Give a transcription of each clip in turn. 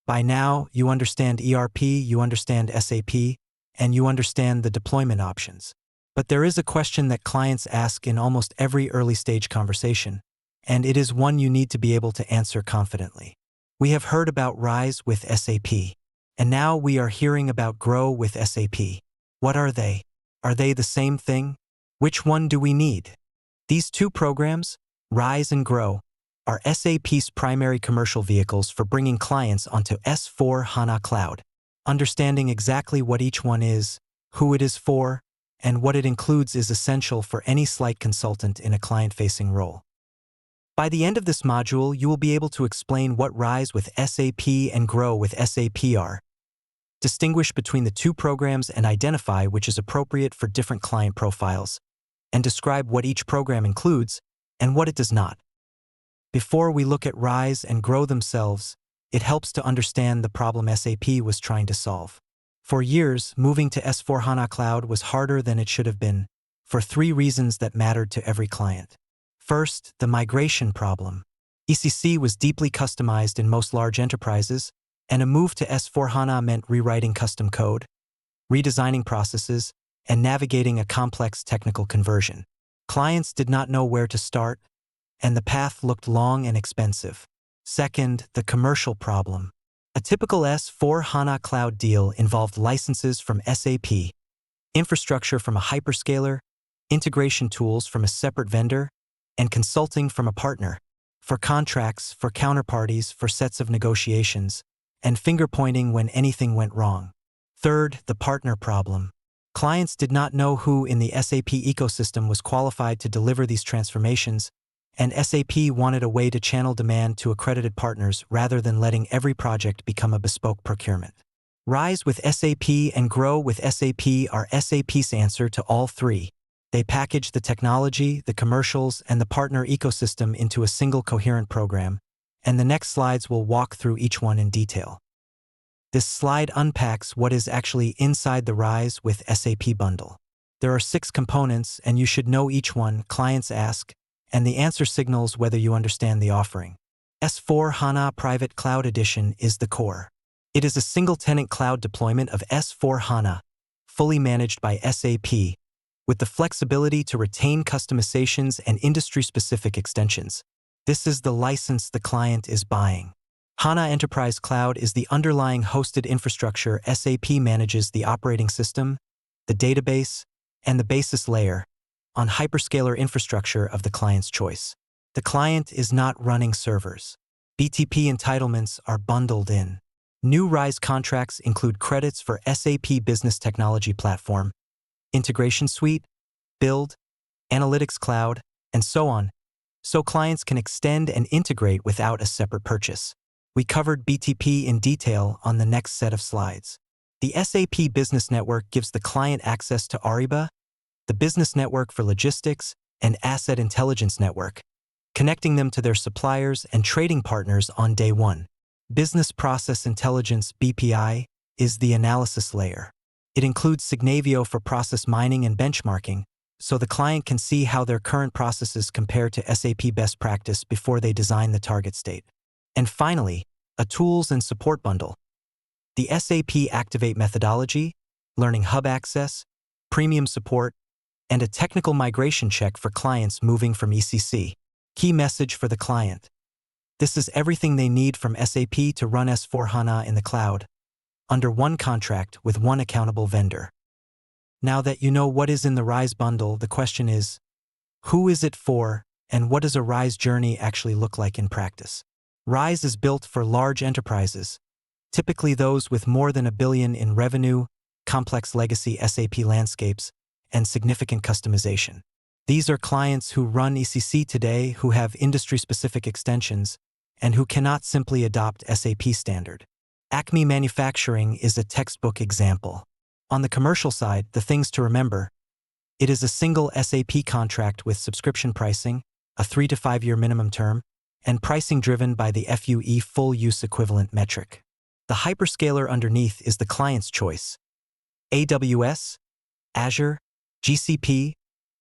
By now, you understand ERP, you understand SAP, and you understand the deployment options. But there is a question that clients ask in almost every early-stage conversation, and it is one you need to be able to answer confidently. We have heard about Rise with SAP, and now we are hearing about Grow with SAP. What are they? Are they the same thing? Which one do we need? These two programs, Rise and Grow, are SAP's primary commercial vehicles for bringing clients onto S/4HANA Cloud. Understanding exactly what each one is, who it is for, and what it includes is essential for any SLITE consultant in a client-facing role. By the end of this module, you will be able to explain what Rise with SAP and Grow with SAP are, distinguish between the two programs and identify which is appropriate for different client profiles, and describe what each program includes and what it does not. Before we look at Rise and Grow themselves, it helps to understand the problem SAP was trying to solve. For years, moving to S/4HANA Cloud was harder than it should have been, for three reasons that mattered to every client. First, the migration problem. ECC was deeply customized in most large enterprises, and a move to S/4HANA meant rewriting custom code, redesigning processes, and navigating a complex technical conversion. Clients did not know where to start, and the path looked long and expensive. Second, the commercial problem. A typical S/4HANA Cloud deal involved licenses from SAP, infrastructure from a hyperscaler, integration tools from a separate vendor, and consulting from a partner, for contracts, for counterparties, for sets of negotiations, and finger-pointing when anything went wrong. Third, the partner problem. Clients did not know who in the SAP ecosystem was qualified to deliver these transformations, and SAP wanted a way to channel demand to accredited partners rather than letting every project become a bespoke procurement. Rise with SAP and Grow with SAP are SAP's answer to all three. They package the technology, the commercials, and the partner ecosystem into a single coherent program, and the next slides will walk through each one in detail. This slide unpacks what is actually inside the Rise with SAP bundle. There are 6 components, and you should know each one, clients ask, and the answer signals whether you understand the offering. S/4HANA Private Cloud Edition is the core. It is a single-tenant cloud deployment of S/4HANA, fully managed by SAP, with the flexibility to retain customizations and industry-specific extensions. This is the license the client is buying. HANA Enterprise Cloud is the underlying hosted infrastructure. SAP manages the operating system, the database, and the basis layer on hyperscaler infrastructure of the client's choice. The client is not running servers. BTP entitlements are bundled in. New Rise contracts include credits for SAP Business Technology Platform, Integration Suite, Build, Analytics Cloud, and so on, so clients can extend and integrate without a separate purchase. We covered BTP in detail on the next set of slides. The SAP Business Network gives the client access to Ariba, the Business Network for Logistics, and Asset Intelligence Network, connecting them to their suppliers and trading partners on day one. Business Process Intelligence (BPI) is the analysis layer. It includes Signavio for process mining and benchmarking, so the client can see how their current processes compare to SAP best practice before they design the target state. And finally, a tools and support bundle. The SAP Activate methodology, Learning Hub access, premium support, and a technical migration check for clients moving from ECC. Key message for the client. This is everything they need from SAP to run S/4HANA in the cloud, under one contract with one accountable vendor. Now that you know what is in the Rise bundle, the question is, who is it for, and what does a Rise journey actually look like in practice? Rise is built for large enterprises, typically those with more than $1 billion in revenue, complex legacy SAP landscapes, and significant customization. These are clients who run ECC today, who have industry-specific extensions, and who cannot simply adopt SAP standard. Acme Manufacturing is a textbook example. On the commercial side, the things to remember: it is a single SAP contract with subscription pricing, a 3 to 5 year minimum term, and pricing driven by the FUE full use equivalent metric. The hyperscaler underneath is the client's choice: AWS, Azure, GCP,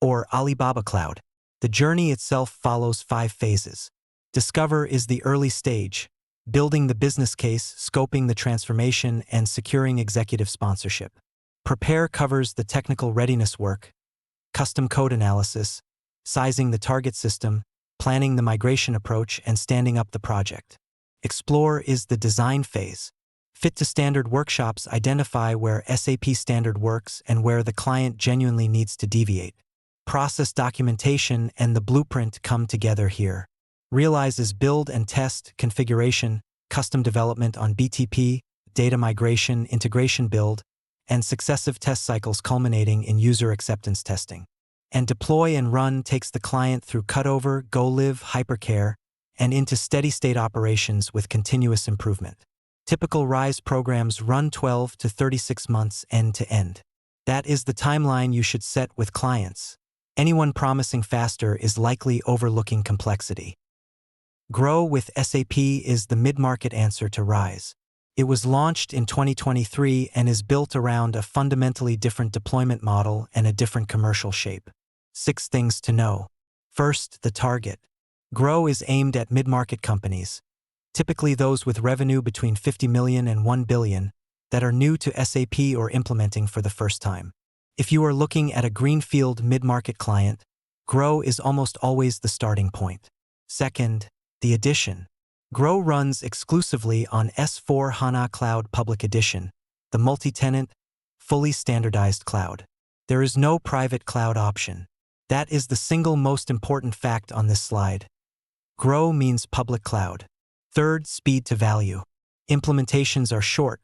or Alibaba Cloud. The journey itself follows 5 phases. Discover is the early stage. building the business case, scoping the transformation, and securing executive sponsorship. Prepare covers the technical readiness work, custom code analysis, sizing the target system, planning the migration approach, and standing up the project. Explore is the design phase. Fit to standard workshops identify where SAP standard works and where the client genuinely needs to deviate. Process documentation and the blueprint come together here. Realizes build and test, configuration, custom development on BTP, data migration, integration build, and successive test cycles culminating in user acceptance testing. And deploy and run takes the client through cutover, go-live, hypercare, and into steady-state operations with continuous improvement. Typical RISE programs run 12 to 36 months end-to-end. That is the timeline you should set with clients. Anyone promising faster is likely overlooking complexity. Grow with SAP is the mid-market answer to RISE. It was launched in 2023 and is built around a fundamentally different deployment model and a different commercial shape. 6 things to know. First, the target. Grow is aimed at mid-market companies, typically those with revenue between 50 million and 1 billion, that are new to SAP or implementing for the first time. If you are looking at a greenfield mid-market client, Grow is almost always the starting point. Second, the edition. Grow runs exclusively on S/4HANA Cloud Public Edition, the multi-tenant, fully standardized cloud. There is no private cloud option. That is the single most important fact on this slide. Grow means public cloud. Third, speed to value. Implementations are short,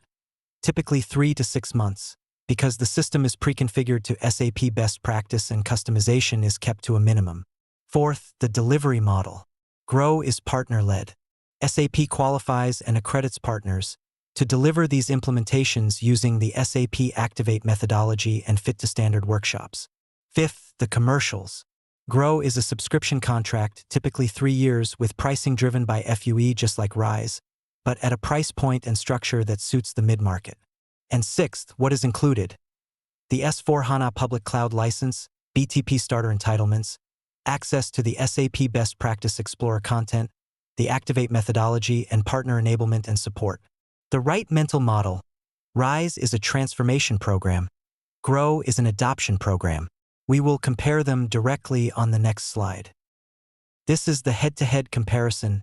typically 3 to 6 months, because the system is pre-configured to SAP best practice and customization is kept to a minimum. Fourth, the delivery model. Grow is partner-led. SAP qualifies and accredits partners to deliver these implementations using the SAP Activate methodology and fit-to-standard workshops. Fifth, the commercials. Grow is a subscription contract, typically 3 years, with pricing driven by FUE just like RISE, but at a price point and structure that suits the mid-market. And sixth, what is included? The S/4HANA Public Cloud License, BTP Starter Entitlements, access to the SAP Best Practice Explorer content, the Activate methodology, and partner enablement and support. The right mental model. RISE is a transformation program. Grow is an adoption program. We will compare them directly on the next slide. This is the head-to-head comparison,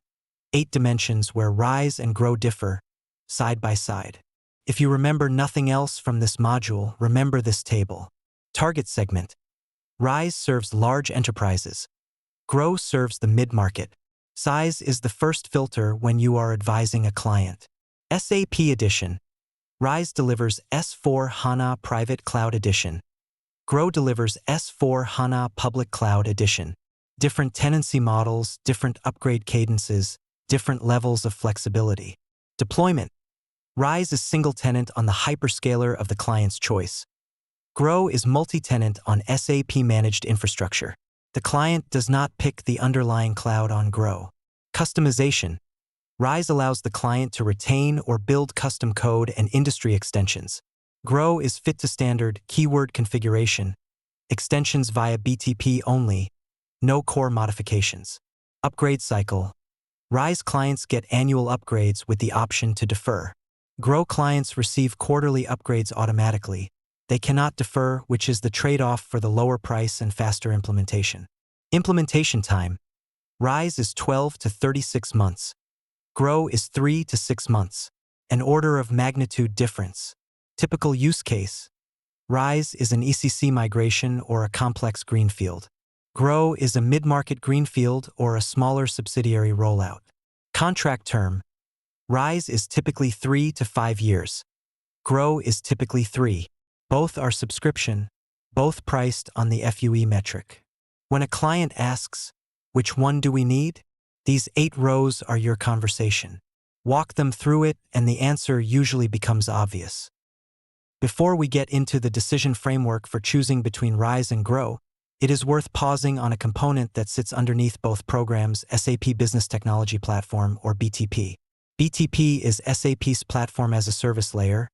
8 dimensions where RISE and Grow differ, side by side. If you remember nothing else from this module, remember this table. Target segment. RISE serves large enterprises. Grow serves the mid-market. Size is the first filter when you are advising a client. SAP Edition. RISE delivers S/4HANA Private Cloud Edition. Grow delivers S/4HANA Public Cloud Edition. Different tenancy models, different upgrade cadences, different levels of flexibility. Deployment. RISE is single-tenant on the hyperscaler of the client's choice. Grow is multi-tenant on SAP-managed infrastructure. The client does not pick the underlying cloud on Grow. Customization. RISE allows the client to retain or build custom code and industry extensions. Grow is fit to standard, keyword configuration, extensions via BTP only, no core modifications. Upgrade cycle. RISE clients get annual upgrades with the option to defer. Grow clients receive quarterly upgrades automatically. They cannot defer, which is the trade-off for the lower price and faster implementation. Implementation time. RISE is 12 to 36 months. Grow is 3 to 6 months. An order of magnitude difference. Typical use case. RISE is an ECC migration or a complex greenfield. Grow is a mid-market greenfield or a smaller subsidiary rollout. Contract term. RISE is typically 3 to 5 years. Grow is typically 3. Both are subscription, both priced on the FUE metric. When a client asks, which one do we need? These 8 rows are your conversation. Walk them through it and the answer usually becomes obvious. Before we get into the decision framework for choosing between RISE and Grow, it is worth pausing on a component that sits underneath both programs, SAP Business Technology Platform or BTP. BTP is SAP's platform as a service layer,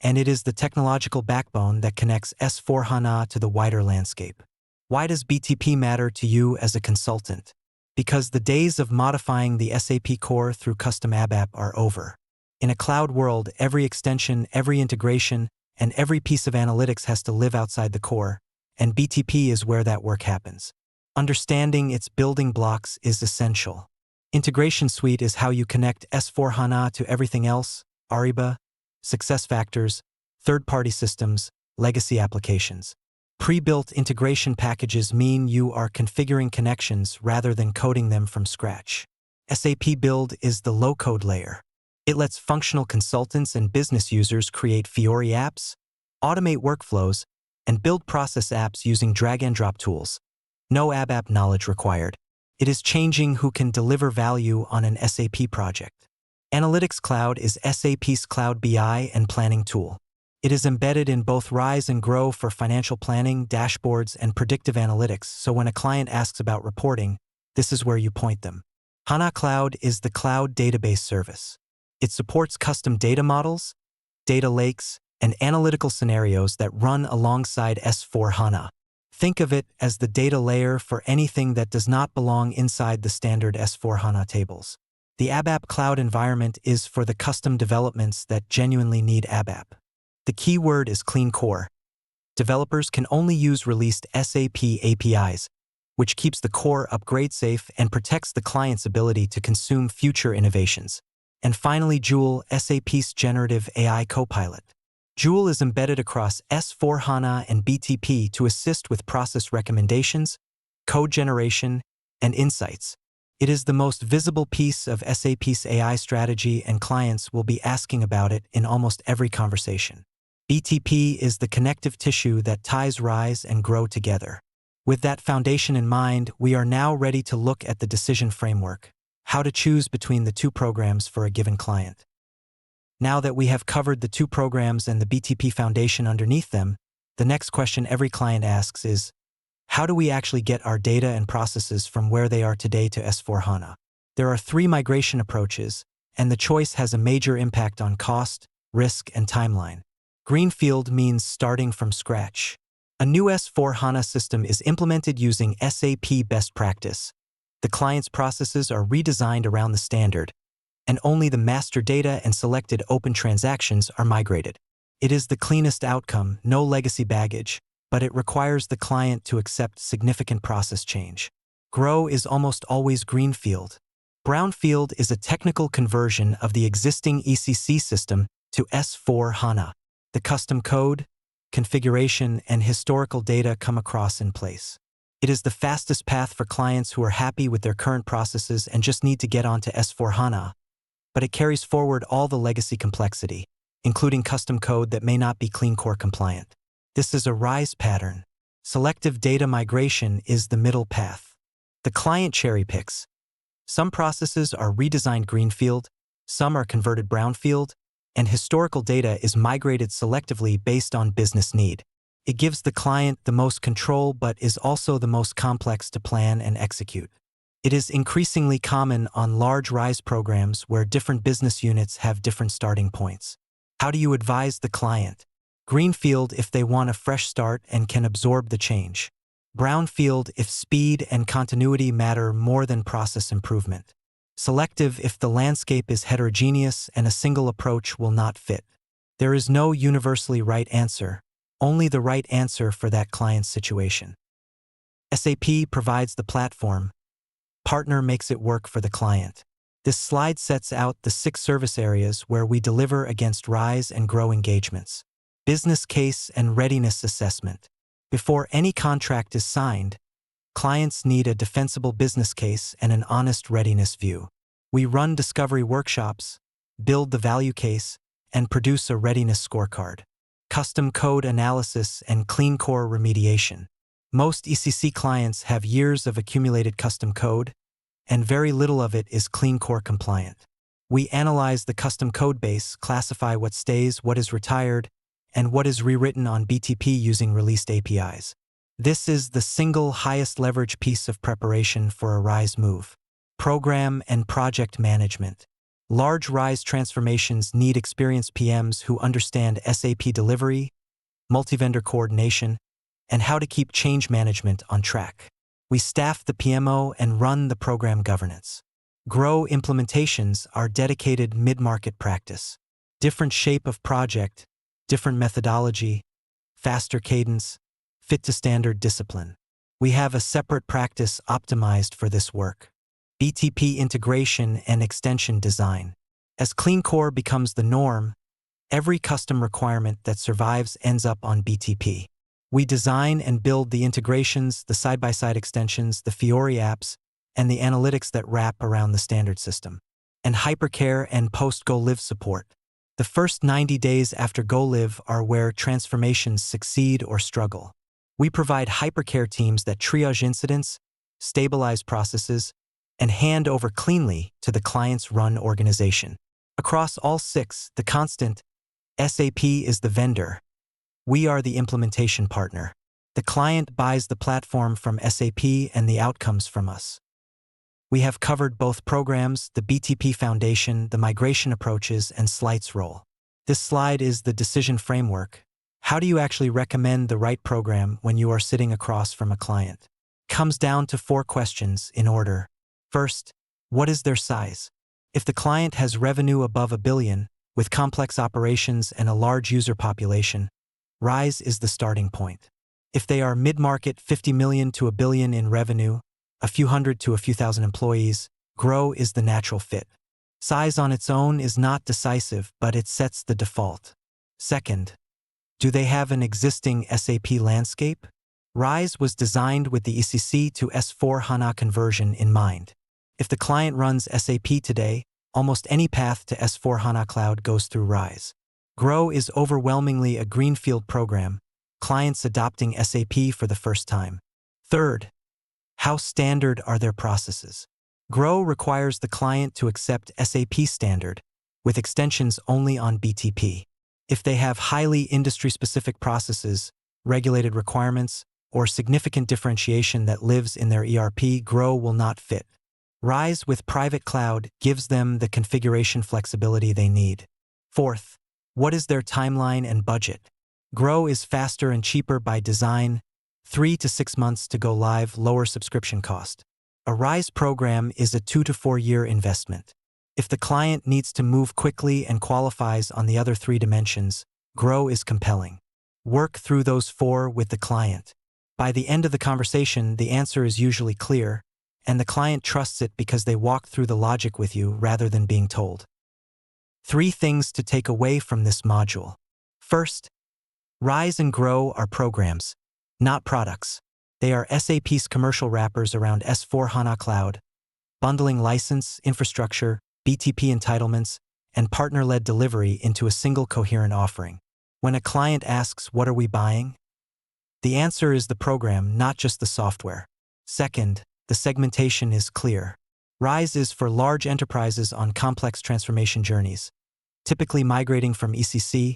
and it is the technological backbone that connects S/4HANA to the wider landscape. Why does BTP matter to you as a consultant? because the days of modifying the SAP core through custom ABAP are over. In a cloud world, every extension, every integration, and every piece of analytics has to live outside the core, and BTP is where that work happens. Understanding its building blocks is essential. Integration Suite is how you connect S/4HANA to everything else: Ariba, SuccessFactors, third-party systems, legacy applications. Pre-built integration packages mean you are configuring connections rather than coding them from scratch. SAP Build is the low-code layer. It lets functional consultants and business users create Fiori apps, automate workflows, and build process apps using drag-and-drop tools. No ABAP knowledge required. It is changing who can deliver value on an SAP project. Analytics Cloud is SAP's cloud BI and planning tool. It is embedded in both Rise and Grow for financial planning, dashboards, and predictive analytics, so when a client asks about reporting, this is where you point them. HANA Cloud is the cloud database service. It supports custom data models, data lakes, and analytical scenarios that run alongside S/4HANA. Think of it as the data layer for anything that does not belong inside the standard S/4HANA tables. The ABAP cloud environment is for the custom developments that genuinely need ABAP. The key word is clean core. Developers can only use released SAP APIs, which keeps the core upgrade safe and protects the client's ability to consume future innovations. And finally, Joule, SAP's generative AI copilot. Joule is embedded across S/4HANA and BTP to assist with process recommendations, code generation, and insights. It is the most visible piece of SAP's AI strategy, and clients will be asking about it in almost every conversation. BTP is the connective tissue that ties Rise and Grow together. With that foundation in mind, we are now ready to look at the decision framework, how to choose between the two programs for a given client. Now that we have covered the two programs and the BTP foundation underneath them, the next question every client asks is, how do we actually get our data and processes from where they are today to S/4HANA? There are 3 migration approaches, and the choice has a major impact on cost, risk, and timeline. Greenfield means starting from scratch. A new S/4HANA system is implemented using SAP best practice. The client's processes are redesigned around the standard, and only the master data and selected open transactions are migrated. It is the cleanest outcome, no legacy baggage, but it requires the client to accept significant process change. Grow is almost always greenfield. Brownfield is a technical conversion of the existing ECC system to S/4HANA. The custom code, configuration, and historical data come across in place. It is the fastest path for clients who are happy with their current processes and just need to get onto S/4HANA. But it carries forward all the legacy complexity, including custom code that may not be clean core compliant. This is a Rise pattern. Selective data migration is the middle path. The client cherry picks. Some processes are redesigned greenfield, some are converted brownfield, and historical data is migrated selectively based on business need. It gives the client the most control but is also the most complex to plan and execute. It is increasingly common on large Rise programs where different business units have different starting points. How do you advise the client? Greenfield if they want a fresh start and can absorb the change. Brownfield if speed and continuity matter more than process improvement. Selective if the landscape is heterogeneous and a single approach will not fit. There is no universally right answer, only the right answer for that client's situation. SAP provides the platform. Partner makes it work for the client. This slide sets out the 6 service areas where we deliver against Rise and Grow engagements. Business case and readiness assessment. Before any contract is signed, clients need a defensible business case and an honest readiness view. We run discovery workshops, build the value case, and produce a readiness scorecard. Custom code analysis and clean core remediation. Most ECC clients have years of accumulated custom code, and very little of it is clean core compliant. We analyze the custom code base, classify what stays, what is retired, and what is rewritten on BTP using released APIs. This is the single highest leverage piece of preparation for a Rise move. Program and project management. Large Rise transformations need experienced PMs who understand SAP delivery, multi-vendor coordination, and how to keep change management on track. We staff the PMO and run the program governance. Grow implementations are dedicated mid-market practice. Different shape of project, different methodology, faster cadence, fit to standard discipline. We have a separate practice optimized for this work. BTP integration and extension design. As Clean Core becomes the norm, every custom requirement that survives ends up on BTP. We design and build the integrations, the side-by-side extensions, the Fiori apps, and the analytics that wrap around the standard system. And hypercare and post-go-live support. The first 90 days after go-live are where transformations succeed or struggle. We provide hypercare teams that triage incidents, stabilize processes, and hand over cleanly to the client's run organization. Across all six, the constant, SAP is the vendor. We are the implementation partner. The client buys the platform from SAP and the outcomes from us. We have covered both programs, the BTP Foundation, the migration approaches, and SLITE's role. This slide is the decision framework. How do you actually recommend the right program when you are sitting across from a client? Comes down to 4 questions in order. First, what is their size? If the client has revenue above $1 billion, with complex operations and a large user population, RISE is the starting point. If they are mid-market, 50 million to $1 billion in revenue, a few hundred to a few thousand employees, GROW is the natural fit. Size on its own is not decisive, but it sets the default. Second, do they have an existing SAP landscape? RISE was designed with the ECC to S/4HANA conversion in mind. If the client runs SAP today, almost any path to S/4HANA Cloud goes through RISE. GROW is overwhelmingly a greenfield program, clients adopting SAP for the first time. Third, how standard are their processes? GROW requires the client to accept SAP standard, with extensions only on BTP. If they have highly industry-specific processes, regulated requirements, or significant differentiation that lives in their ERP, GROW will not fit. RISE with private cloud gives them the configuration flexibility they need. Fourth, what is their timeline and budget? GROW is faster and cheaper by design, 3 to 6 months to go live, lower subscription cost. A RISE program is a 2 to 4 year investment. If the client needs to move quickly and qualifies on the other 3 dimensions, GROW is compelling. Work through those 4 with the client. By the end of the conversation, the answer is usually clear, and the client trusts it because they walk through the logic with you rather than being told. 3 things to take away from this module. First, RISE and GROW are programs, not products. They are SAP's commercial wrappers around S/4HANA Cloud, bundling license, infrastructure, BTP entitlements, and partner-led delivery into a single coherent offering. When a client asks, "What are we buying?" the answer is the program, not just the software. Second, the segmentation is clear. RISE is for large enterprises on complex transformation journeys, typically migrating from ECC,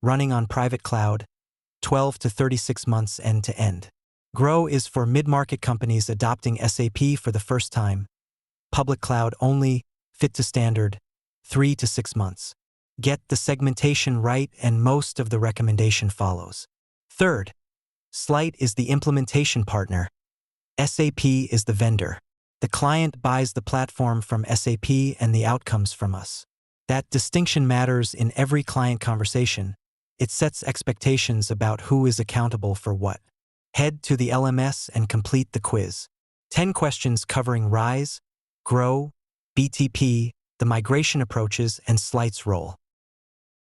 running on private cloud, 12 to 36 months end-to-end. GROW is for mid-market companies adopting SAP for the first time, public cloud only, fit to standard, 3 to 6 months. Get the segmentation right and most of the recommendation follows. Third, SLITE is the implementation partner. SAP is the vendor. The client buys the platform from SAP and the outcomes from us. That distinction matters in every client conversation. It sets expectations about who is accountable for what. Head to the LMS and complete the quiz. 10 questions covering RISE, GROW, BTP, the migration approaches, and SLITE's role.